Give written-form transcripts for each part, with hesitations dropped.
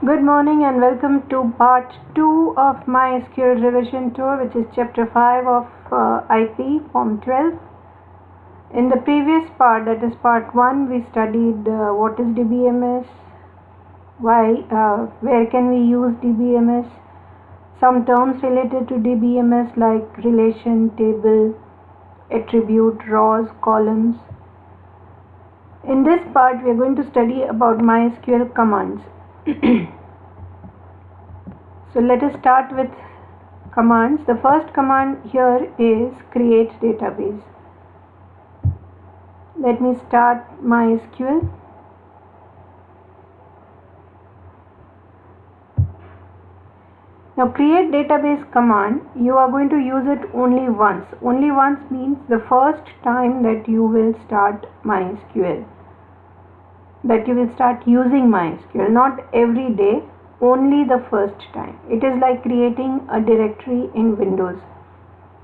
Good morning and welcome to part 2 of MySQL revision tour, which is chapter 5 of IP form 12. In the previous part, that is part 1, we studied what is DBMS, where can we use DBMS, some terms related to DBMS like relation, table, attribute, rows, columns. In this part, we are going to study about MySQL commands. So let us start with commands. The first command here is create database. Let me start MySQL. Now create database command, you are going to use it only once. Only once means the first time that you will start MySQL, that you will start using MySQL, not every day, only the first time. It is like creating a directory in Windows.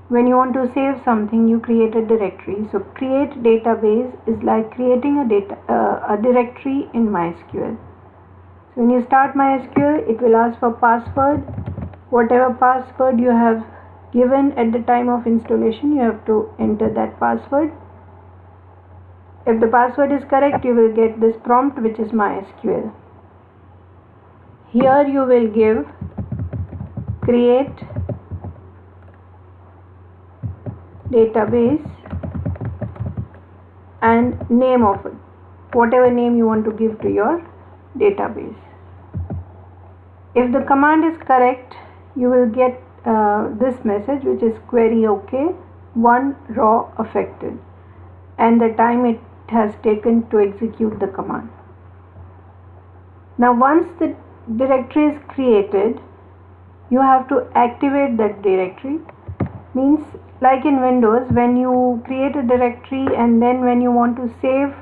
When you want to save something, you create a directory. So create database is like creating a directory in MySQL. So when you start MySQL, it will ask for password. Whatever password you have given at the time of installation, you have to enter that password. If the password is correct, you will get this prompt, which is MySQL. Here you will give create database and name of it, whatever name you want to give to your database. If the command is correct, you will get this message, which is query OK, one row affected, and the time it has taken to execute the command. Now once the directory is created, you have to activate that directory. Means like in Windows, when you create a directory and then when you want to save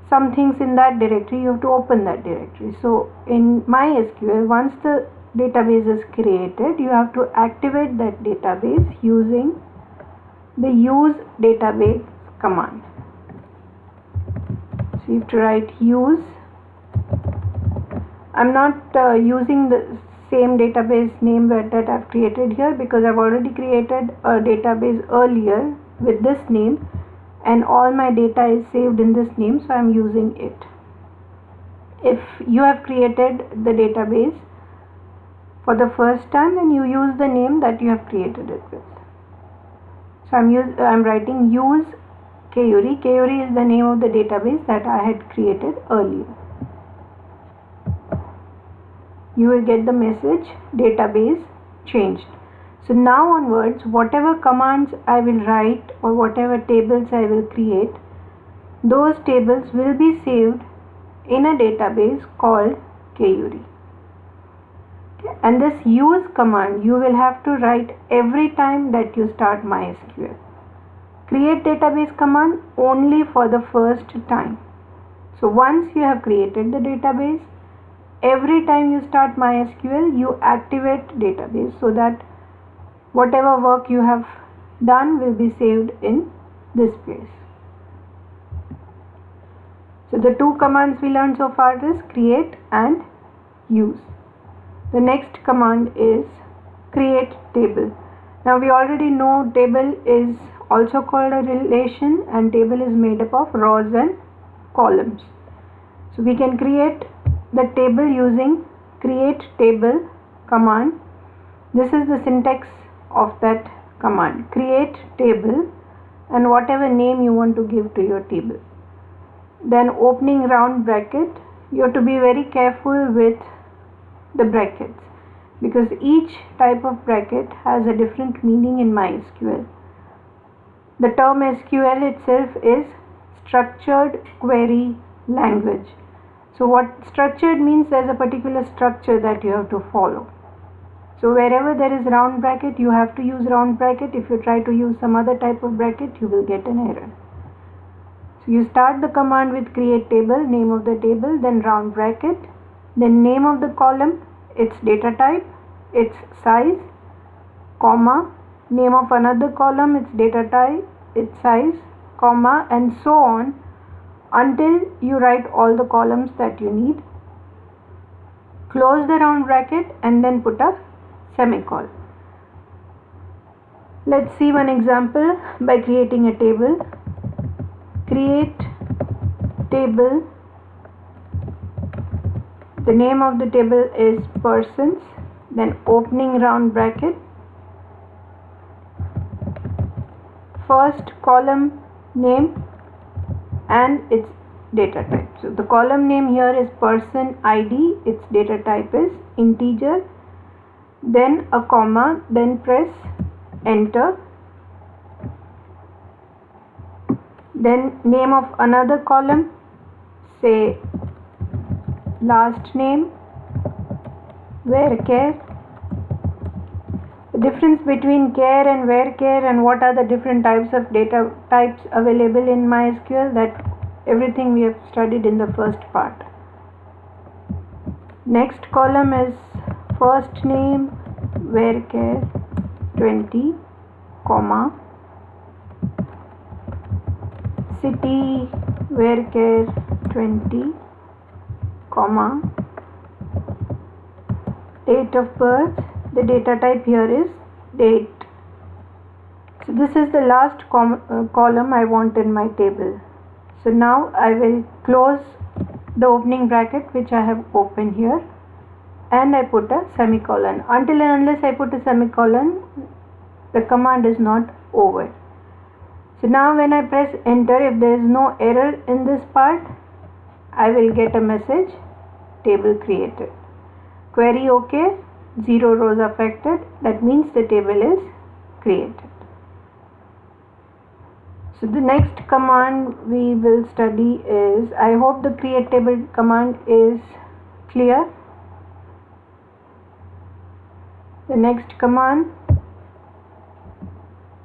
some things in that directory, you have to open that directory. So in MySQL, once the database is created, you have to activate that database using the use database command. So you have to write use. I'm not using the same database name that I've created here, because I've already created a database earlier with this name and all my data is saved in this name, so I'm using it. If you have created the database for the first time, then you use the name that you have created it with. So I'm writing use Keyuri. Keyuri is the name of the database that I had created earlier. You will get the message database changed. So now onwards, whatever commands I will write or whatever tables I will create, those tables will be saved in a database called Keyuri. Okay. And this use command you will have to write every time that you start MySQL. Create database command only for the first time. So once you have created the database, every time you start MySQL, you activate database so that whatever work you have done will be saved in this place. So the two commands we learned so far is create and use. The next command is create table. Now we already know table is also called a relation, and table is made up of rows and columns. So we can create the table using create table command. This is the syntax of that command: create table and whatever name you want to give to your table. Then opening round bracket, you have to be very careful with the brackets, because each type of bracket has a different meaning in MySQL. The term SQL itself is structured query language. So what structured means, there's a particular structure that you have to follow. So wherever there is round bracket, you have to use round bracket. If you try to use some other type of bracket, you will get an error. So you start the command with create table, name of the table, then round bracket, then name of the column, its data type, its size, comma, name of another column, its data type, its size, comma, and so on until you write all the columns that you need. close the round bracket and then put a semicolon. Let's see one example by creating a table. Create table. The name of the table is persons, then opening round bracket. First column name and its data type. So the column name here is person ID, its data type is integer, then a comma, then press enter. Then name of another column, say last name, varchar. The difference between char and varchar and what are the different types of data types available in MySQL, that everything we have studied in the first part. Next column is first name, varchar 20, comma, city, varchar 20, comma, date of birth. The data type here is date. So this is the last column I want in my table. So now I will close the opening bracket which I have opened here and I put a semicolon. Until and unless I put a semicolon, the command is not over. So now when I press enter, if there is no error in this part, I will get a message, table created. Query OK, 0 rows affected, that means the table is created. So the next command we will study is, I hope the create table command is clear. The next command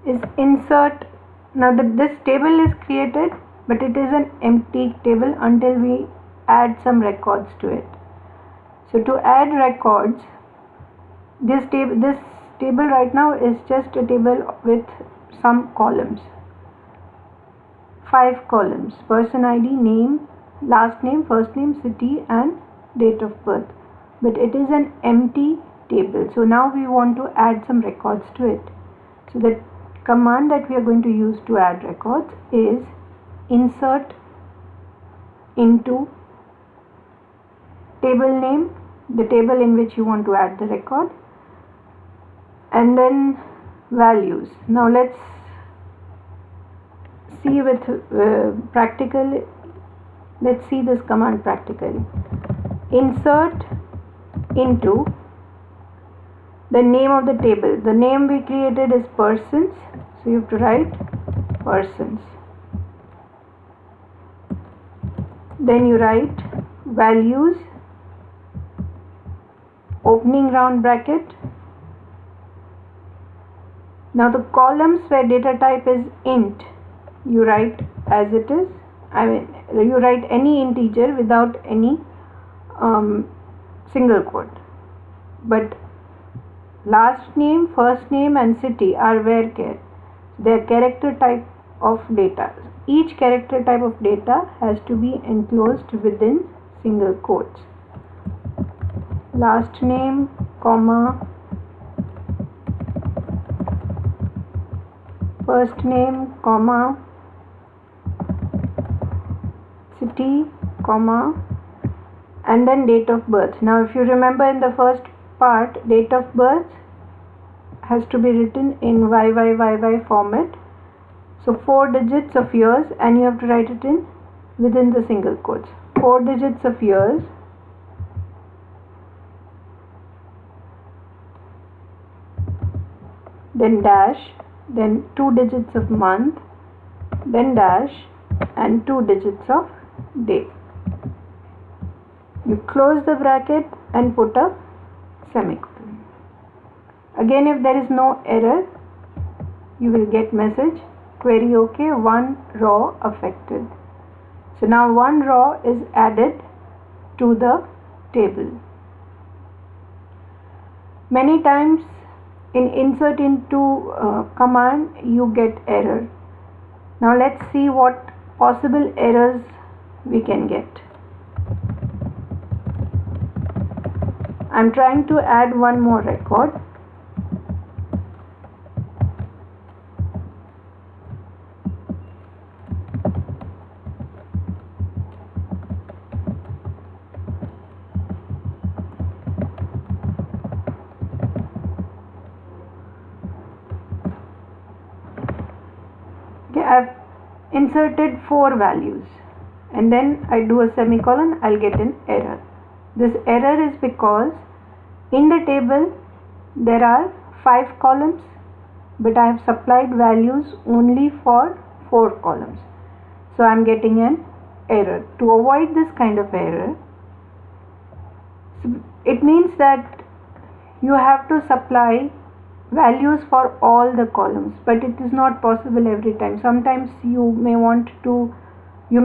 is insert. Now this table is created, but it is an empty table until we add some records to it. So to add records, this table right now is just a table with some columns. 5 columns: person ID, name, last name, first name, city and date of birth. But it is an empty table. So now we want to add some records to it. So the command that we are going to use to add records is insert into table name, the table in which you want to add the record, and then values. Now let's see with practically. Let's see this command practically. Insert into the name of the table. The name we created is persons, so you have to write persons. Then you write values, opening round bracket. Now the columns where data type is int, you write as it is. You write any integer without any single quote. But last name, first name and city are varchar. They are character type of data. Each character type of data has to be enclosed within single quotes. Last name, comma, first name, comma, city, comma, and then date of birth. Now if you remember in the first part, date of birth has to be written in YYYY format. So 4 digits of years, and you have to write it in within the single quotes. 4 digits of years, then dash, then 2 digits of month, then dash, and 2 digits of day. You close the bracket and put a semicolon. Again, if there is no error, you will get message, query OK, 1 row affected. So now 1 row is added to the table. Many times in insert into command you get error. Now let's see what possible errors we can get. I'm trying to add one more record. Okay, I've inserted 4 values and then I do a semicolon, I'll get an error. This error is because in the table there are 5 columns, but I have supplied values only for 4 columns. So I'm getting an error. To avoid this kind of error, it means that you have to supply values for all the columns, but it is not possible every time. Sometimes you may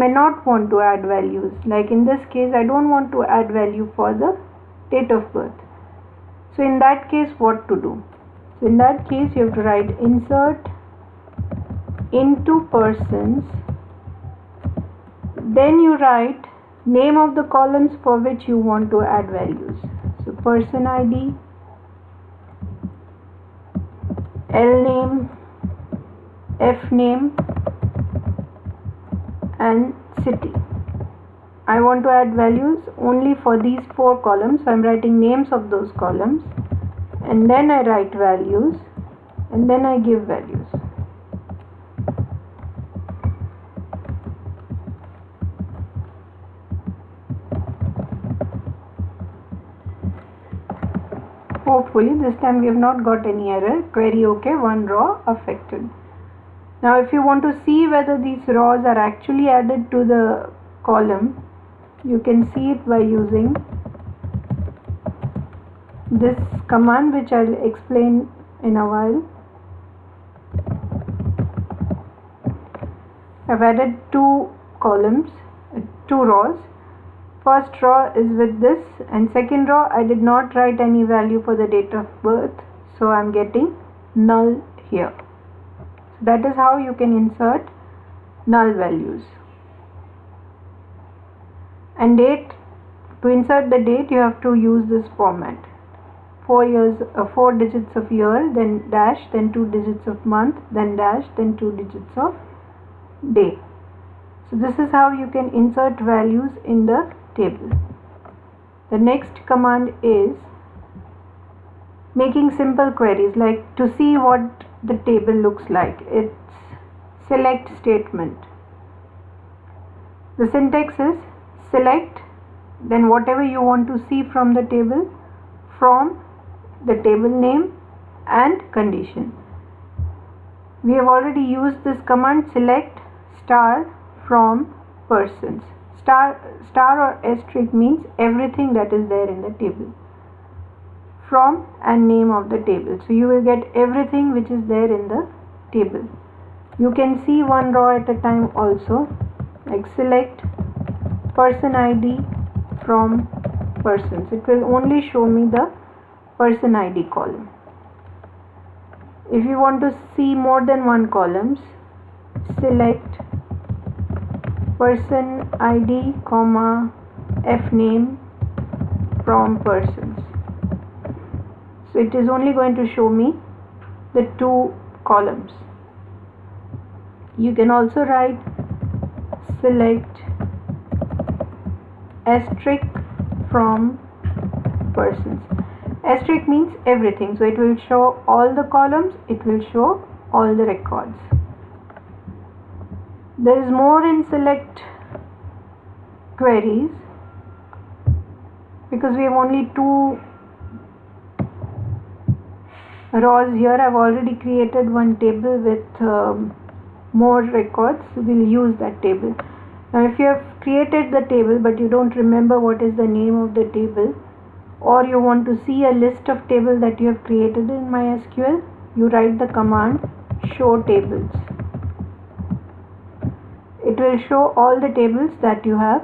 not want to add values. Like in this case, I don't want to add value for the date of birth. So in that case, what to do? So in that case, you have to write insert into persons, then you write name of the columns for which you want to add values. So person ID, L name, F name and city. I want to add values only for these 4 columns, so I'm writing names of those columns and then I write values and then I give values. Hopefully this time we have not got any error. Query OK, 1 row affected. Now if you want to see whether these rows are actually added to the column, you can see it by using this command, which I'll explain in a while. I've added 2 columns, 2 rows. First row is with this and second row I did not write any value for the date of birth, so I'm getting null here. So that is how you can insert null values. And date, to insert the date you have to use this format. 4 digits of year, then dash, then 2 digits of month, then dash, then 2 digits of day. So this is how you can insert values in the table. The next command is making simple queries, like to see what the table looks like. It's select statement. The syntax is select, then whatever you want to see from the table, from the table name and condition. We have already used this command select star from persons. Star or asterisk means everything that is there in the table. From and name of the table. So you will get everything which is there in the table. You can see 1 row at a time also, like select person ID from persons. It will only show me the person ID column. If you want to see more than 1 columns, select person ID, F name from persons. So it is only going to show me the 2 columns. You can also write select asterisk from persons. Asterisk means everything, so it will show all the columns, it will show all the records. There is more in select queries because we have only 2 rows here. I've already created one table with more records. We'll use that table. Now if you have created the table but you don't remember what is the name of the table, or you want to see a list of tables that you have created in MySQL, you write the command show tables. It will show all the tables that you have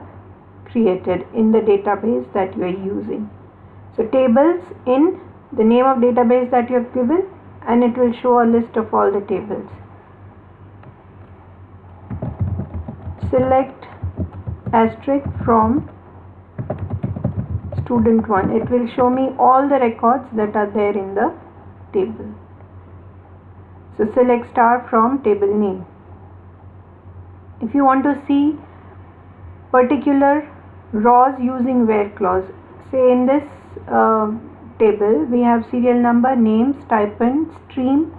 created in the database that you are using. So tables in the name of database that you have given, and it will show a list of all the tables. Select asterisk from student 1. It will show me all the records that are there in the table. So select star from table name. If you want to see particular rows using where clause, say in this table we have serial number, name, stipend, stream,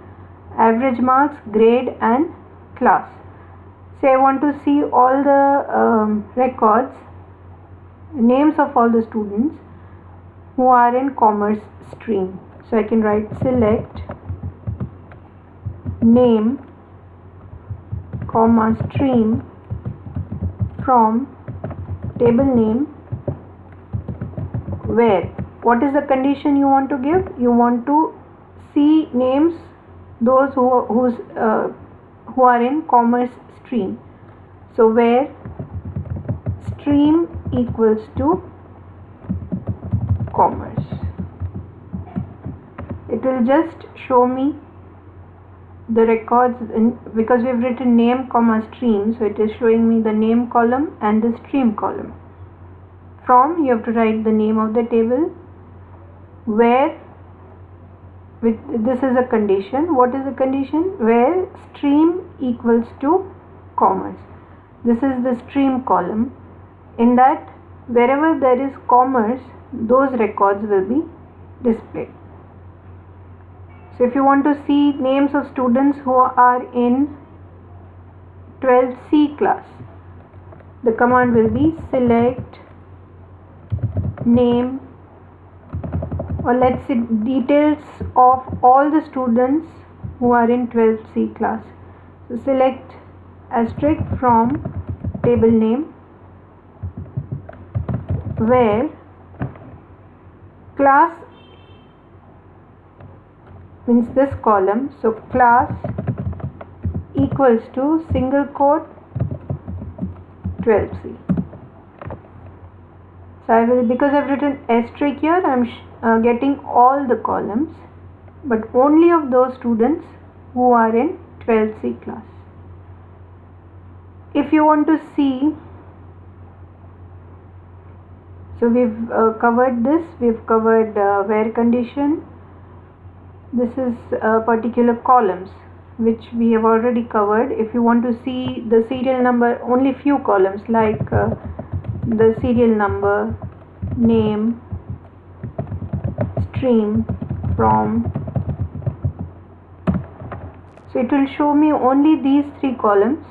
average marks, grade and class. Say I want to see all the records, names of all the students who are in commerce stream. So I can write select name comma stream from table name where. What is the condition you want to give? You want to see names those who are in commerce stream. So where stream equals to commerce. It will just show me the records because we have written name comma stream, so it is showing me the name column and the stream column. From, you have to write the name of the table. Where, this is a condition. What is the condition? Where stream equals to commerce. This is the stream column. In that, wherever there is commerce, those records will be displayed. So if you want to see names of students who are in 12C class, the command will be select name, or let's see details of all the students who are in 12C class. So select asterisk from table name where class means this column, so class equals to single quote 12C. So I will, because I've written asterisk here, I'm getting all the columns, but only of those students who are in 12C class. If you want to see, so we've covered this, we've covered where condition. This is particular columns which we have already covered. If you want to see the serial number, only few columns like the serial number, name, stream, from. So it will show me only these 3 columns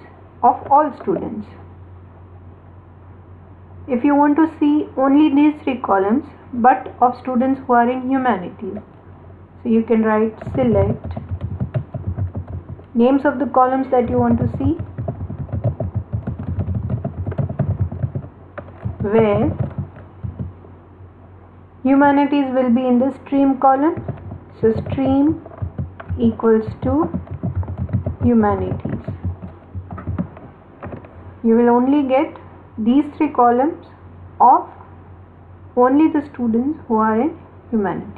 of all students. If you want to see only these 3 columns but of students who are in humanities, so you can write select names of the columns that you want to see where humanities will be in the stream column. So stream equals to humanities. You will only get these 3 columns of only the students who are in humanities.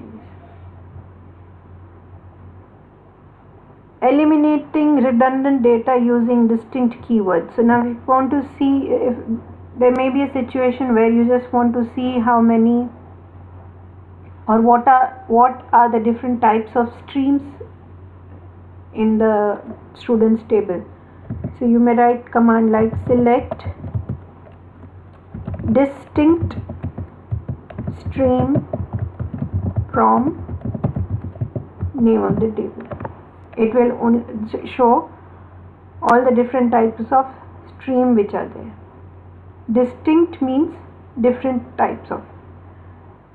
Eliminating redundant data using distinct keywords. So now if you want to see, if there may be a situation where you just want to see how many or what are the different types of streams in the students table. So you may write command like select distinct stream from name of the table. It will only show all the different types of stream which are there. Distinct means different types of.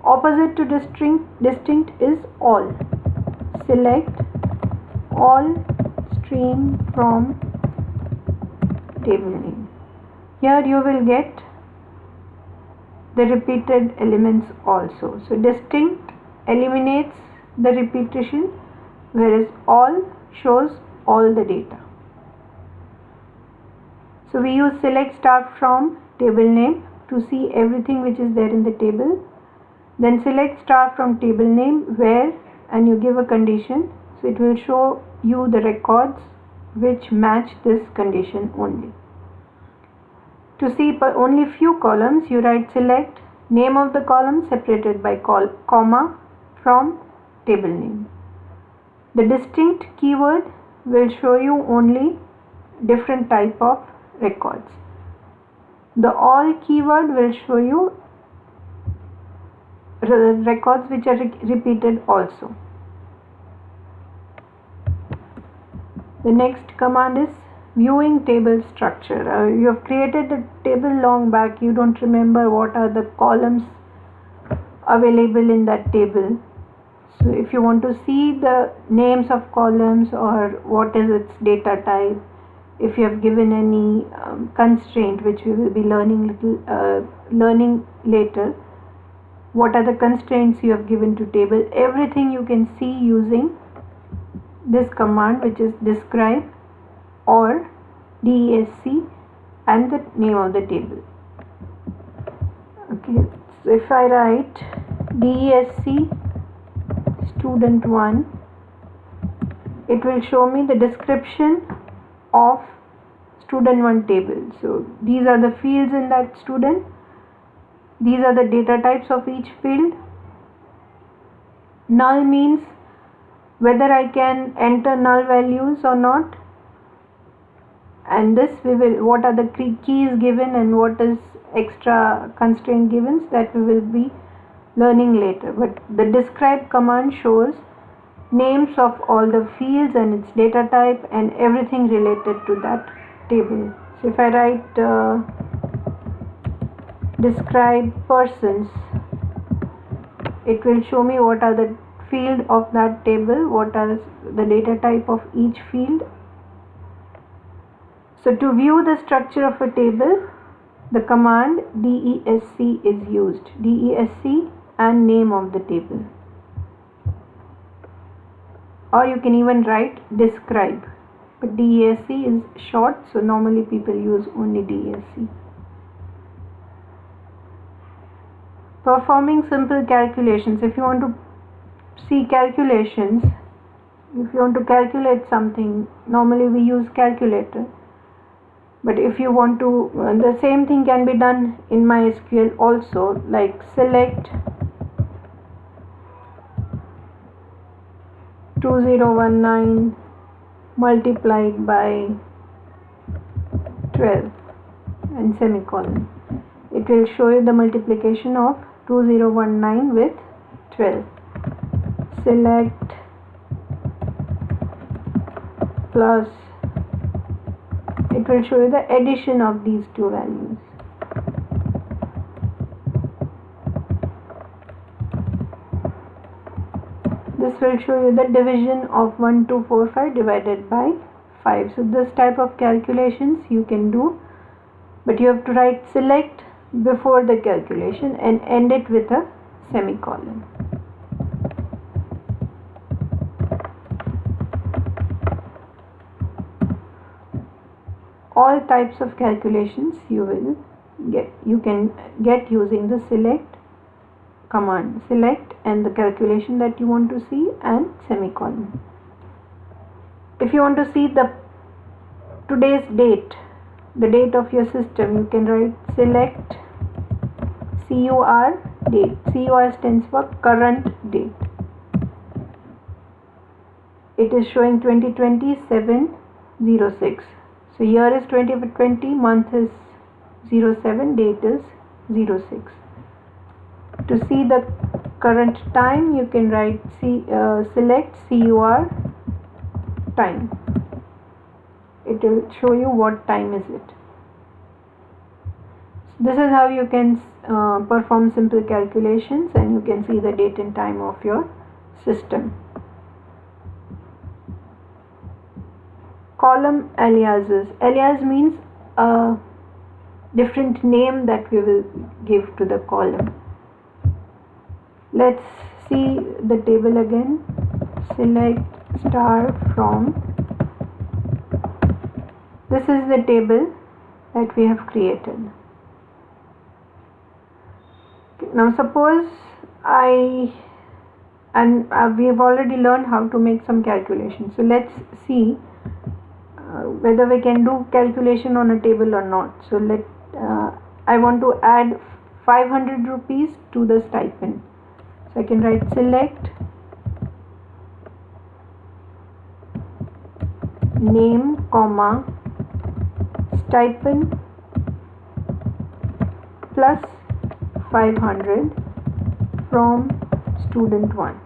Opposite to distinct is all. Select all stream from table name. Here you will get the repeated elements also. So distinct eliminates the repetition, whereas all shows all the data. So we use select star from table name to see everything which is there in the table. Then select star from table name where, and you give a condition, so it will show you the records which match this condition only. To see only few columns, you write select Name of the column separated by comma from table name. The distinct keyword will show you only different type of records. The all keyword will show you records which are repeated also. The next command is viewing table structure. You have created a table long back, you don't remember what are the columns available in that table. So if you want to see the names of columns or what is its data type, if you have given any constraint, which we will be learning later, what are the constraints you have given to table, everything you can see using this command, which is describe or DESC and the name of the table. Okay, so if I write DESC student1, it will show me the description of student1 table. So these are the fields in that student, these are the data types of each field. Null means whether I can enter null values or not, and this we will, what are the keys given and what is extra constraint given, that we will be learning later. But the describe command shows names of all the fields and its data type and everything related to that table. So if I write describe persons, it will show me what are the field of that table, what are the data type of each field. So to view the structure of a table, the command DESC is used. DESC and name of the table. Or you can even write describe, but DESC is short, so normally people use only DESC. Performing simple calculations. If you want to see calculations, if you want to calculate something, normally we use calculator. But if you want to, the same thing can be done in MySQL also, like select 2019 multiplied by 12 and semicolon. It will show you the multiplication of 2019 with 12. Select plus, it will show you the addition of these two values. This will show you the division of 1245 divided by 5. So this type of calculations you can do, but you have to write select before the calculation and end it with a semicolon. All types of calculations you can get using the select command. Select and the calculation that you want to see and semicolon. If you want to see the today's date, the date of your system, you can write select CUR date. CUR stands for current date. It is showing 2020-7-06. So year is 2020, month is 07, date is 06. To see the current time, you can write select CUR time. It will show you what time is it. So this is how you can perform simple calculations, and you can see the date and time of your system. Column aliases. Alias means a different name that we will give to the column. Let's see the table again. Select star from. This is the table that we have created. Now suppose we have already learned how to make some calculations. So let's see whether we can do calculation on a table or not. So I want to add 500 rupees to the stipend. So I can write select name, comma, stipend plus 500 from student 1.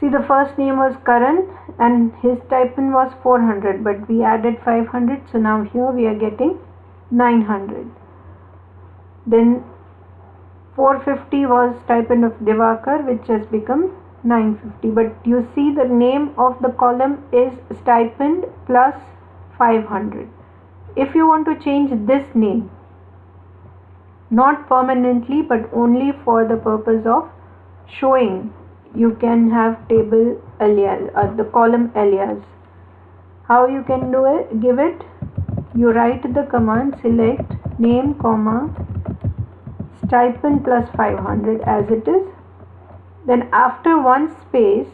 See, the first name was Karan and his stipend was 400, but we added 500, so now here we are getting 900. Then 450 was stipend of Divakar, which has become 950, but you see the name of the column is stipend plus 500. If you want to change this name, not permanently but only for the purpose of showing, you can have table alias or the column alias. How you can do it? Give it, you write the command select name, comma, stipend plus 500 as it is. Then after one space,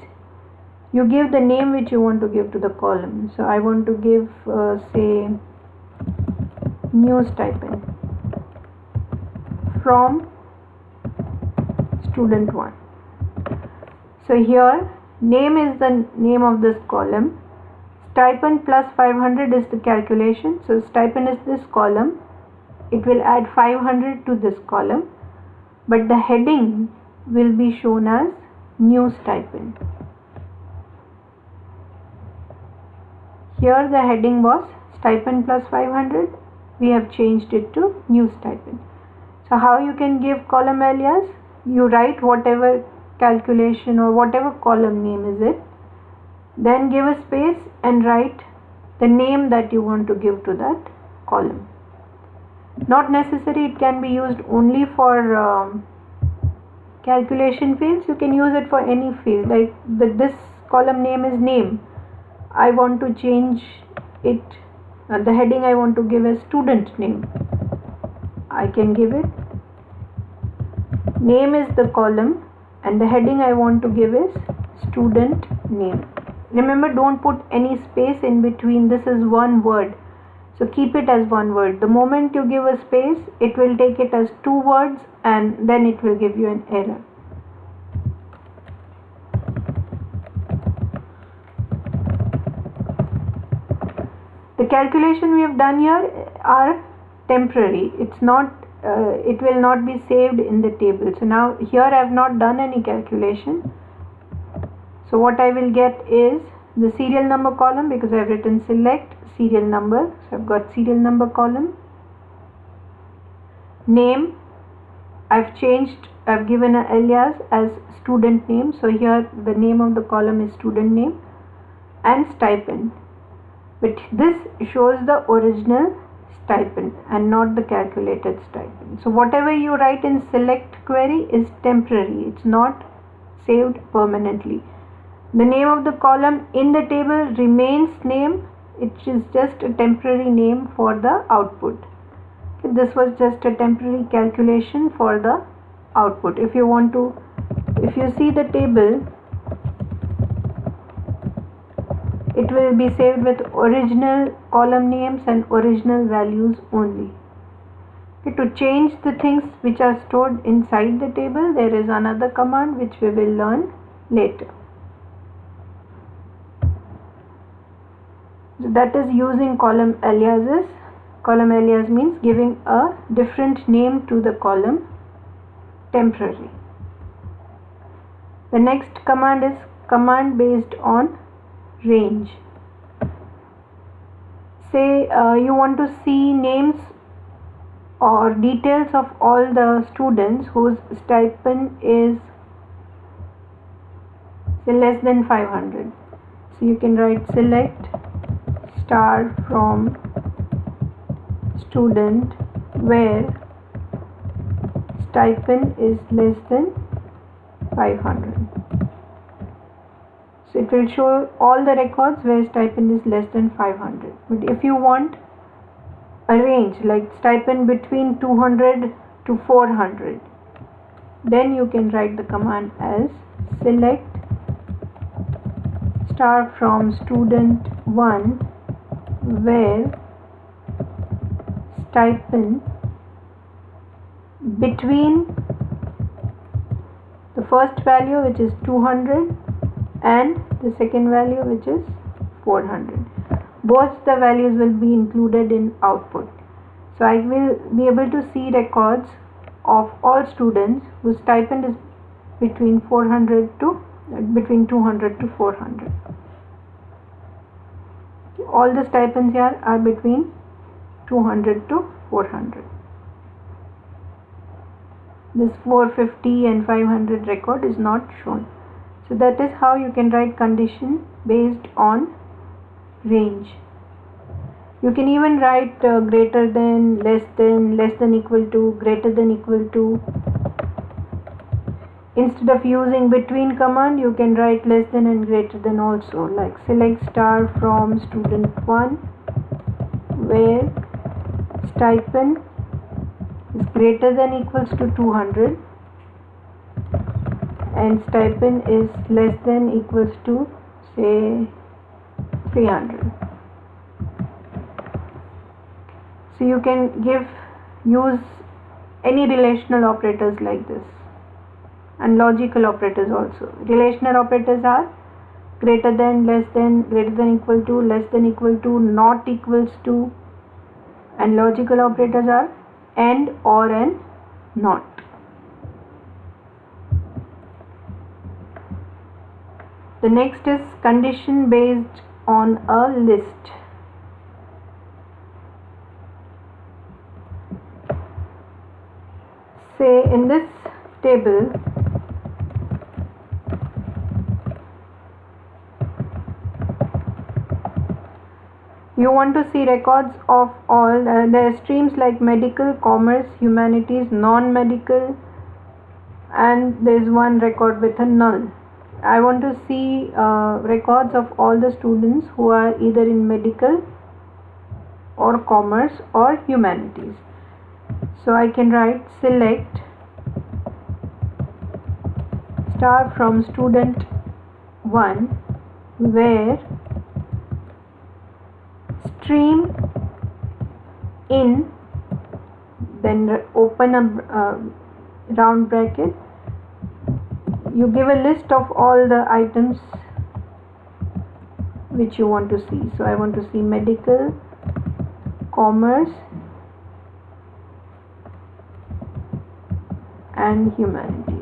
you give the name which you want to give to the column. So I want to give say new stipend from student 1. So here name is the name of this column, stipend plus 500 is the calculation. So stipend is this column, it will add 500 to this column, but the heading will be shown as new stipend. Here the heading was stipend plus 500, we have changed it to new stipend. So how you can give column alias? You write whatever calculation or whatever column name is it, then give a space and write the name that you want to give to that column. Not necessary, it can be used only for calculation fields. You can use it for any field, like this column name is name. I want to change it, the heading I want to give as student name. I can give it, name is the column and the heading I want to give is student name. Remember, don't put any space in between, this is one word. So keep it as one word. The moment you give a space, it will take it as two words and then it will give you an error. The calculation we have done here are temporary. It's not, it will not be saved in the table. So now here I have not done any calculation. So what I will get is the serial number column, because I have written select serial number. So I've got serial number column. Name, I've changed, I've given an alias as student name. So here the name of the column is student name, and stipend. But this shows the original stipend and not the calculated stipend. So whatever you write in select query is temporary. It's not saved permanently. The name of the column in the table remains name. It is just a temporary name for the output. Okay, this was just a temporary calculation for the output. If you want to, if you see the table, it will be saved with original column names and original values only. Okay, to change the things which are stored inside the table, there is another command which we will learn later. So that is using column aliases. Column alias means giving a different name to the column temporarily. The next command is command based on range. Say you want to see names or details of all the students whose stipend is say less than 500. So you can write select star from student where stipend is less than 500. So it will show all the records where stipend is less than 500. But if you want a range like stipend between 200 to 400, then you can write the command as select star from student 1 where stipend between the first value, which is 200, and the second value, which is 400. Both the values will be included in output. So I will be able to see records of all students whose stipend is between 200 to 400. All the stipends here are between 200 to 400. This 450 and 500 record is not shown. So that is how you can write condition based on range. You can even write greater than, less than equal to, greater than equal to. Instead of using between command, you can write less than and greater than also, like select star from student 1 where stipend is greater than equals to 200 and stipend is less than equals to, say, 300. So you can use any relational operators like this, and logical operators also. Relational operators are greater than, less than, greater than equal to, less than equal to, not equals to, and logical operators are and, or, and not. The next is condition based on a list. Say in this table, you want to see records of all the streams like medical, commerce, humanities, non-medical, and there is one record with a null. I want to see records of all the students who are either in medical or commerce or humanities. So I can write select star from student 1 where stream in, then open a round bracket, you give a list of all the items which you want to see. So I want to see medical, commerce, and humanities.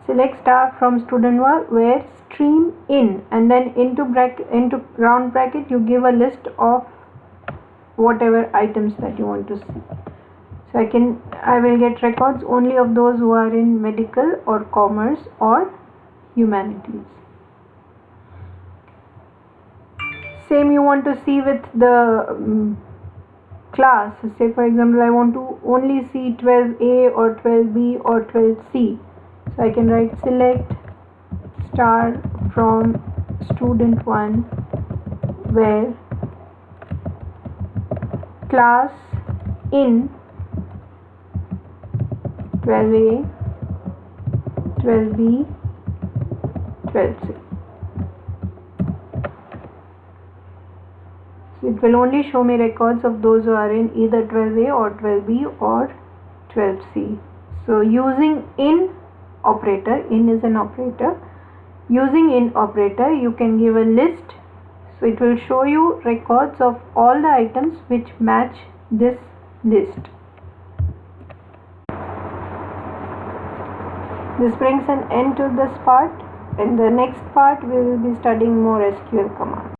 Select star from student 1 where stream in, and then into round bracket you give a list of whatever items that you want to see. So I will get records only of those who are in medical or commerce or humanities. Same you want to see with the class. Say for example I want to only see 12A or 12B or 12C. So I can write select star from student 1 where class in 12A, 12B, 12C. So it will only show me records of those who are in either 12A or 12B or 12C. So using in operator, in is an operator. Using in operator, you can give a list. So it will show you records of all the items which match this list. This brings an end to this part. In the next part, we will be studying more SQL commands.